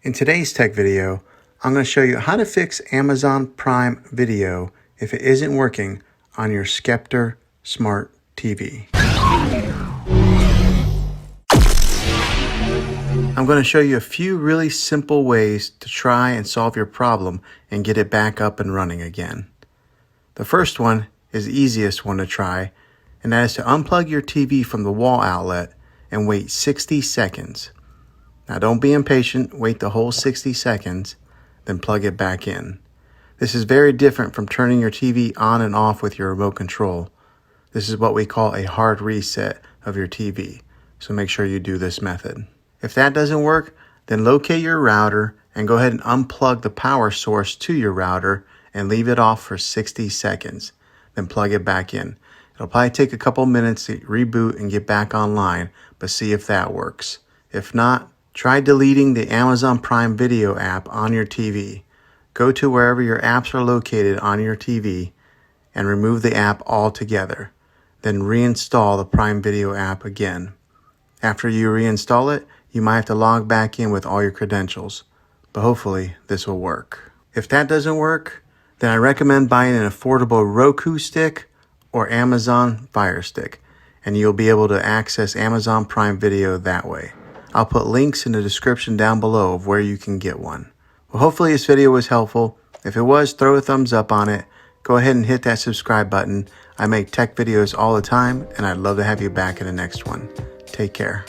In today's tech video, I'm going to show you how to fix Amazon Prime Video if it isn't working on your Sceptre smart TV. I'm going to show you a few really simple ways to try and solve your problem and get it back up and running again. The first one is the easiest one to try, and that is to unplug your TV from the wall outlet and wait 60 seconds. Now don't be impatient, wait the whole 60 seconds, then plug it back in. This is very different from turning your TV on and off with your remote control. This is what we call a hard reset of your TV, so make sure you do this method. If that doesn't work, then locate your router and go ahead and unplug the power source to your router and leave it off for 60 seconds, then plug it back in. It'll probably take a couple minutes to reboot and get back online, but see if that works. If not, try deleting the Amazon Prime Video app on your TV. Go to wherever your apps are located on your TV and remove the app altogether. Then reinstall the Prime Video app again. After you reinstall it, you might have to log back in with all your credentials, but hopefully this will work. If that doesn't work, then I recommend buying an affordable Roku stick or Amazon Fire Stick, and you'll be able to access Amazon Prime Video that way. I'll put links in the description down below of where you can get one. Well, hopefully this video was helpful. If it was, throw a thumbs up on it. Go ahead and hit that subscribe button. I make tech videos all the time, and I'd love to have you back in the next one. Take care.